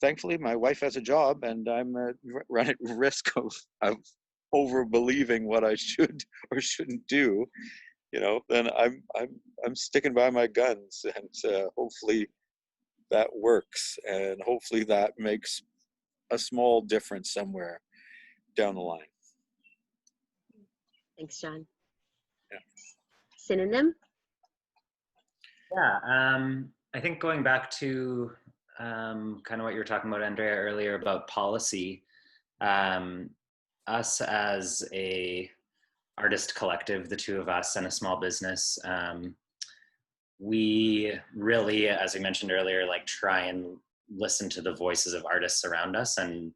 thankfully, my wife has a job, and I'm running risk of over believing what I should or shouldn't do. Then I'm sticking by my guns, and hopefully that works, and hopefully that makes a small difference somewhere down the line. Thanks, John. Yeah. Synonym? Yeah, I think going back to kind of what you were talking about, Andrea, earlier about policy, us as a artist collective, the two of us and a small business, we really, as we mentioned earlier, like try and listen to the voices of artists around us and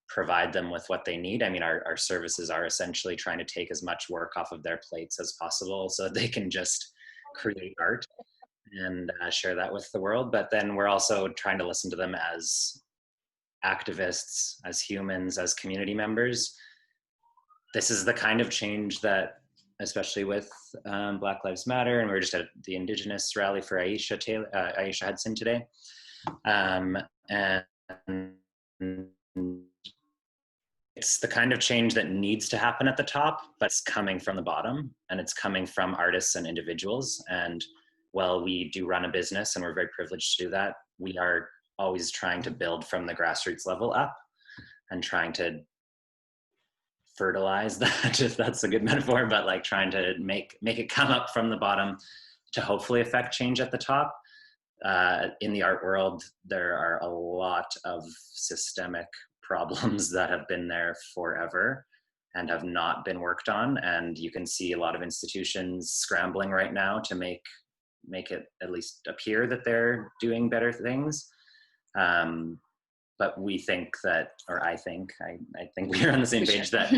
provide them with what they need. I mean, our services are essentially trying to take as much work off of their plates as possible so that they can just create art and share that with the world. But then we're also trying to listen to them as activists, as humans, as community members. This is the kind of change that, especially with Black Lives Matter, and we were just at the Indigenous rally for Aisha Hudson today, and it's the kind of change that needs to happen at the top, but it's coming from the bottom, and it's coming from artists and individuals. And while we do run a business, and we're very privileged to do that, we are always trying to build from the grassroots level up and trying to fertilize that, if that's a good metaphor, but like trying to make it come up from the bottom to hopefully affect change at the top. In the art world, there are a lot of systemic problems that have been there forever and have not been worked on. And you can see a lot of institutions scrambling right now to make it at least appear that they're doing better things. But we think that, or I think we're on the same page that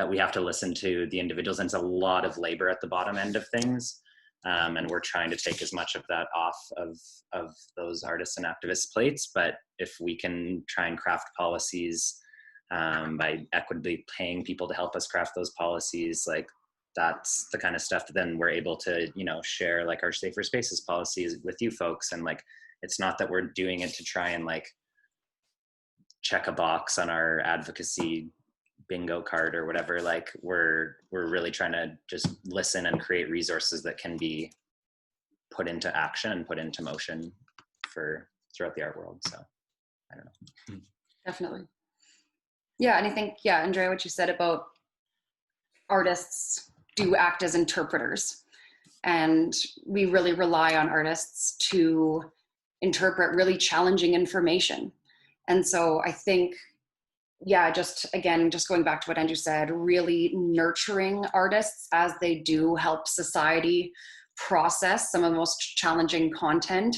we have to listen to the individuals, and it's a lot of labor at the bottom end of things. And we're trying to take as much of that off of those artists and activists' plates. But if we can try and craft policies by equitably paying people to help us craft those policies, like that's the kind of stuff that then we're able to, share like our safer spaces policies with you folks. And like, it's not that we're doing it to try and like check a box on our advocacy bingo card or whatever. Like we're really trying to just listen and create resources that can be put into action and put into motion for throughout the art world. So I don't know. Definitely. Yeah, and I think, yeah, Andrea, what you said about artists do act as interpreters, and we really rely on artists to interpret really challenging information. And so I think, yeah, just again, just going back to what Andrew said, really nurturing artists as they do help society process some of the most challenging content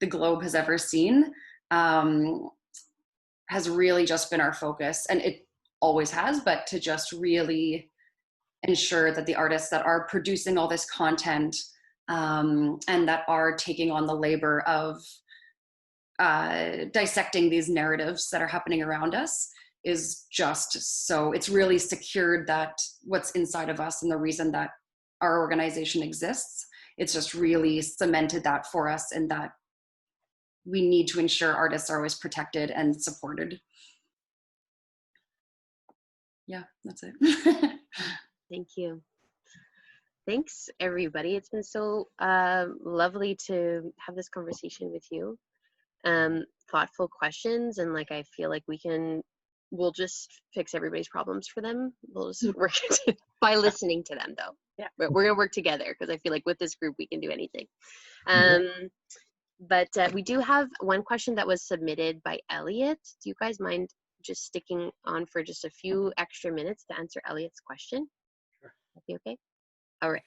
the globe has ever seen, has really just been our focus. And it always has, but to just really ensure that the artists that are producing all this content and that are taking on the labor of dissecting these narratives that are happening around us is just so, it's really secured that what's inside of us and the reason that our organization exists, it's just really cemented that for us, and that we need to ensure artists are always protected and supported. Yeah, that's it. Thank you. Thanks, everybody. It's been so lovely to have this conversation with you. Thoughtful questions, and like I feel like we'll just fix everybody's problems for them. We'll just work by listening to them, though. Yeah. But we're gonna work together, because I feel like with this group we can do anything. But we do have one question that was submitted by Elliot. Do you guys mind just sticking on for just a few extra minutes to answer Elliot's question? Sure. That'd be okay? All right.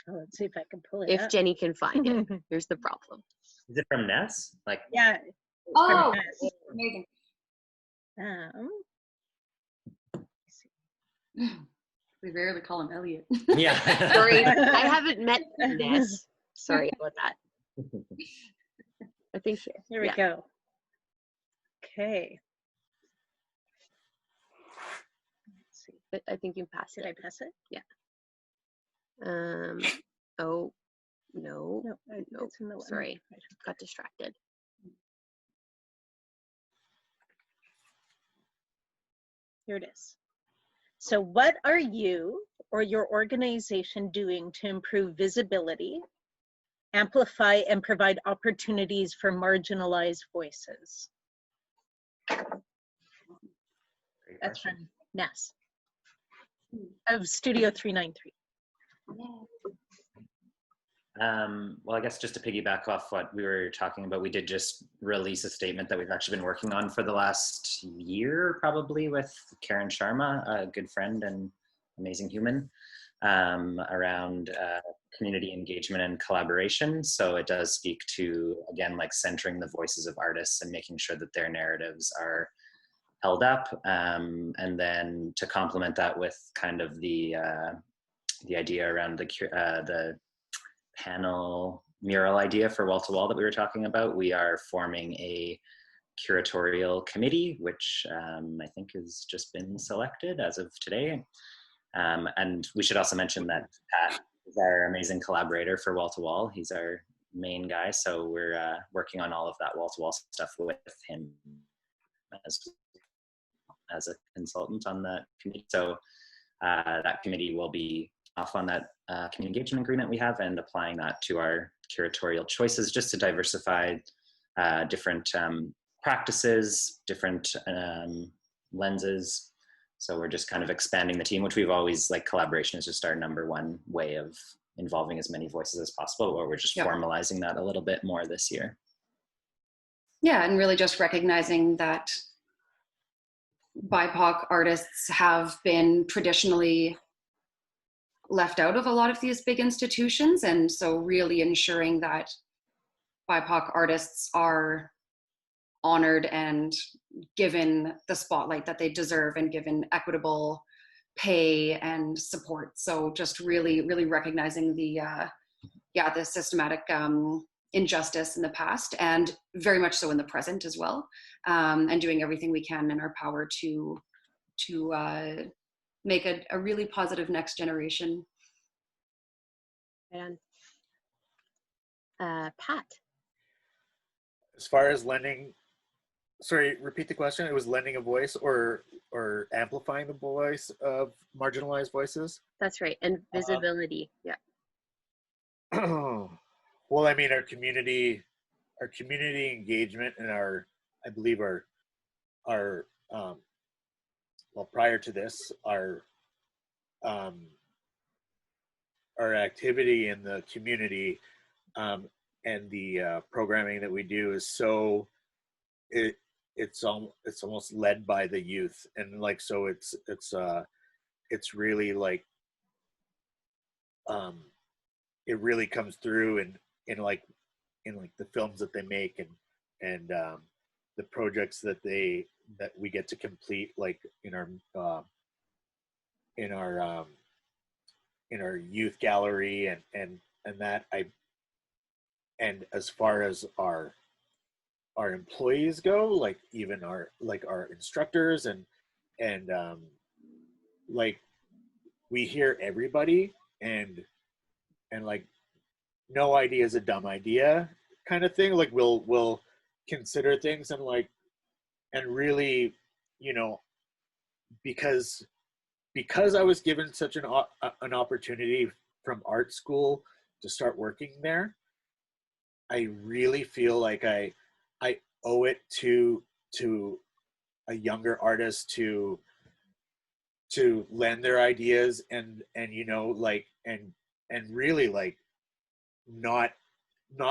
Oh, let's see if I can pull it If up. Jenny can find it. Here's the problem. Is it from Ness? Like, Yeah. Oh, Yes. amazing. We rarely call him Elliot. yeah. Sorry, I haven't met Ness. Sorry about that. I think Here we go. Okay. Let's see. But I think you passed Did it. I pass it? Yeah. Oh, no. No, Nope. it's in the one. Sorry, got distracted. Here it is. So what are you or your organization doing to improve visibility, amplify, and provide opportunities for marginalized voices? That's from Ness of Studio 393. Well, I guess just to piggyback off what we were talking about, we did just release a statement that we've actually been working on for the last year, probably, with Karen Sharma, a good friend and amazing human, around community engagement and collaboration. So it does speak to, again, like centering the voices of artists and making sure that their narratives are held up. And then to complement that with kind of the idea around the panel mural idea for Wall to Wall that we were talking about, we are forming a curatorial committee, which I think has just been selected as of today. And we should also mention that Pat is our amazing collaborator for Wall to Wall. He's our main guy, so we're working on all of that Wall to Wall stuff with him as a consultant on that committee. So that committee will be off on that community engagement agreement we have and applying that to our curatorial choices, just to diversify different practices, different lenses. So we're just kind of expanding the team, which we've always, like, collaboration is just our number one way of involving as many voices as possible, or we're just formalizing that a little bit more this year. Yeah, and really just recognizing that BIPOC artists have been traditionally left out of a lot of these big institutions, and so really ensuring that BIPOC artists are honored and given the spotlight that they deserve and given equitable pay and support. So just really recognizing the systematic injustice in the past, and very much so in the present as well, and doing everything we can in our power to make a really positive next generation. And Pat. As far as lending sorry, repeat the question. It was lending a voice or amplifying the voice of marginalized voices. That's right. And visibility. Yeah. Well, I mean, our community engagement and I believe our well, prior to this, um, our activity in the community, and the programming that we do is so it it's almost led by the youth, and like so it's really like um, it really comes through in like in like the films that they make, and the projects that we get to complete, like in our um, in our youth gallery, and that I and as far as our employees go, like even our instructors, and like we hear everybody, and like no idea is a dumb idea kind of thing. Like we'll consider things, and really, you know, because I was given such an opportunity from art school to start working there. I really feel like I owe it to a younger artist to lend their ideas, and you know, like and really like not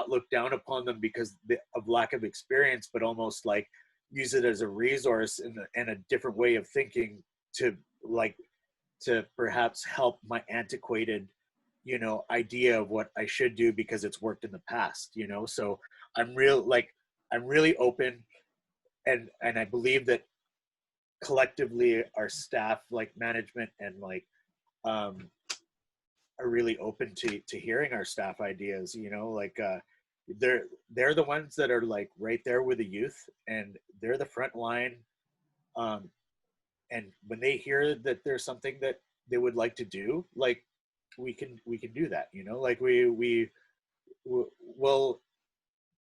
look down upon them because of lack of experience, but almost like use it as a resource and a different way of thinking to like to perhaps help my antiquated, you know, idea of what I should do because it's worked in the past, you know. So I'm really open, and I believe that collectively our staff, like management and like um are really open to hearing our staff ideas, you know, like they're the ones that are like right there with the youth, and they're the front line. um and when they hear that there's something that they would like to do, like we can do that, you know, like we'll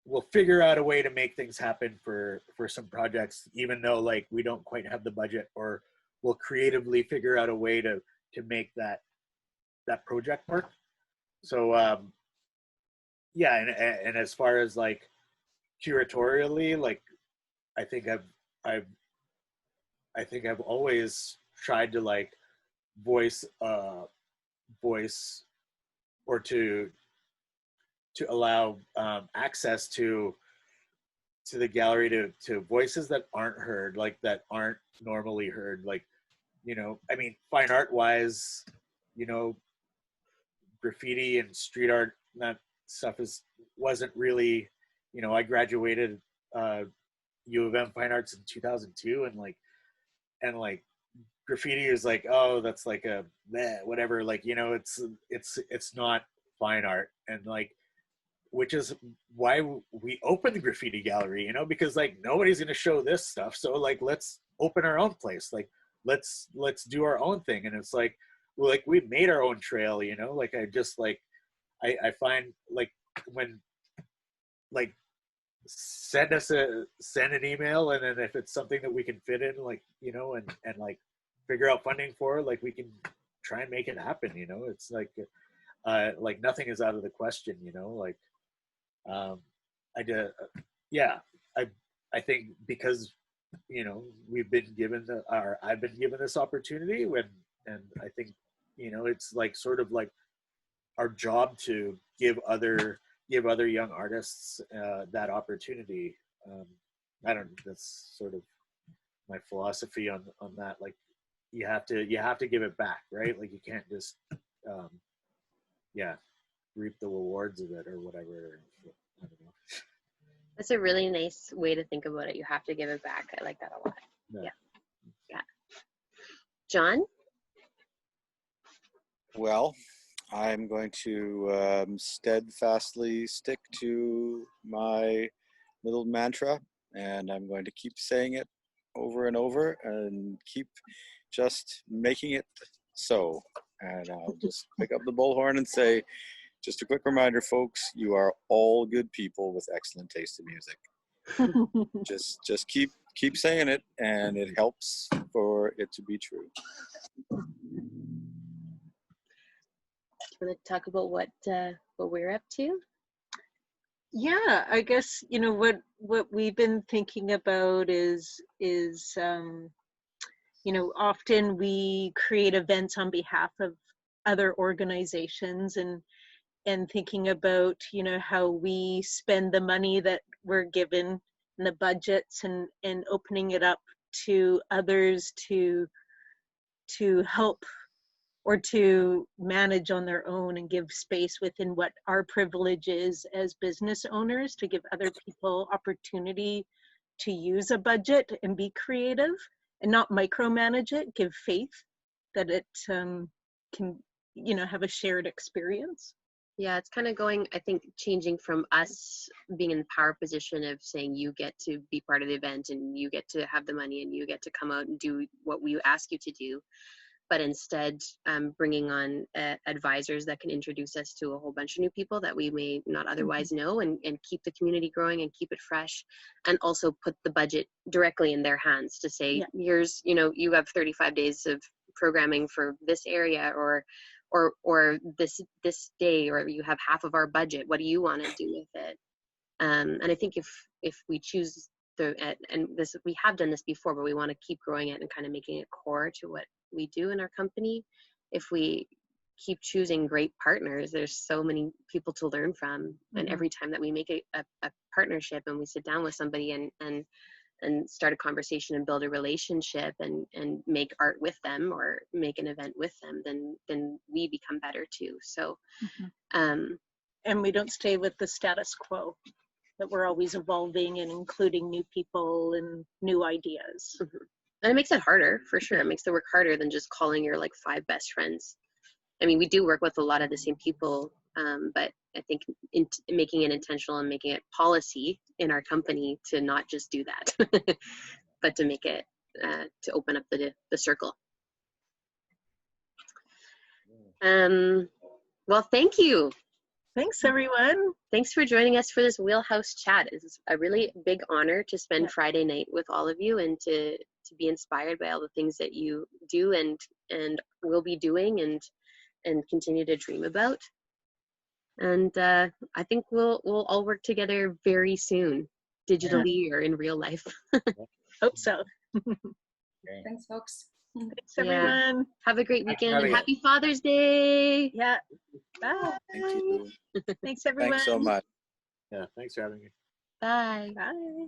we'll figure out a way to make things happen for some projects, even though like we don't quite have the budget, or we'll creatively figure out a way to make that project work. So yeah, and as far as like curatorially, like I think I've I think I've always tried to like voice voice or to allow access to the gallery to voices that aren't heard, like that aren't normally heard, like, you know, I mean, fine art wise, you know, graffiti and street art, that stuff wasn't really, you know, I graduated U of M Fine Arts in 2002, and like graffiti is like, oh, that's like a meh, whatever, like, you know, it's not fine art, and like, which is why we opened the graffiti gallery, you know, because like nobody's going to show this stuff, so like let's open our own place, like let's do our own thing. And it's like, well, like we made our own trail, you know, like I just like I find like when like send an email, and then if it's something that we can fit in, like, you know, and like figure out funding for, like we can try and make it happen, you know. It's like nothing is out of the question, you know, like I did, yeah, I I think because, you know, we've been given I've been given this opportunity, and I think, you know, it's like sort of like our job to give other young artists that opportunity. Um, I don't. That's sort of my philosophy on that. Like you have to give it back, right? Like you can't just um, yeah, reap the rewards of it or whatever. I don't know. That's a really nice way to think about it. You have to give it back. I like that a lot. Yeah. Yeah. John? Well, I'm going to steadfastly stick to my little mantra, and I'm going to keep saying it over and over and keep just making it so. And I'll just pick up the bullhorn and say, just a quick reminder, folks, you are all good people with excellent taste in music. Just keep saying it, and it helps for it to be true. Do you want to talk about what we're up to? Yeah, I guess, you know, what we've been thinking about is you know, often we create events on behalf of other organizations, and thinking about, you know, how we spend the money that we're given and the budgets, and opening it up to others to help or to manage on their own, and give space within what our privilege is as business owners, to give other people opportunity to use a budget and be creative and not micromanage it, give faith that it can, you know, have a shared experience. Yeah, it's kind of going, I think, changing from us being in the power position of saying you get to be part of the event and you get to have the money and you get to come out and do what we ask you to do, but instead bringing on advisors that can introduce us to a whole bunch of new people that we may not otherwise know, and keep the community growing and keep it fresh, and also put the budget directly in their hands to say, here's, you know, you have 35 days of programming for this area, or this day, or you have half of our budget. What do you want to do with it? And I think if we choose and this, we have done this before, but we want to keep growing it and kind of making it core to what we do in our company. If we keep choosing great partners, there's so many people to learn from. And every time that we make a partnership and we sit down with somebody and start a conversation and build a relationship and make art with them or make an event with them, then we become better too. So And we don't stay with the status quo, that we're always evolving and including new people and new ideas. And it makes it harder, for sure. It makes the work harder than just calling your like 5 best friends. I mean, we do work with a lot of the same people, but I think making it intentional and making it policy in our company to not just do that, but to make it, to open up the circle. Well, thank you. Thanks, everyone. Thanks for joining us for this Wheelhouse chat. It's a really big honor to spend Friday night with all of you, and to be inspired by all the things that you do and will be doing and continue to dream about. And I think we'll all work together very soon, digitally or in real life. Hope so. Thanks, folks. Thanks, everyone. Have a great weekend, and happy Father's Day. Yeah. Bye. Thank you. Thanks, everyone. Thanks so much. Yeah, thanks for having me. Bye. Bye.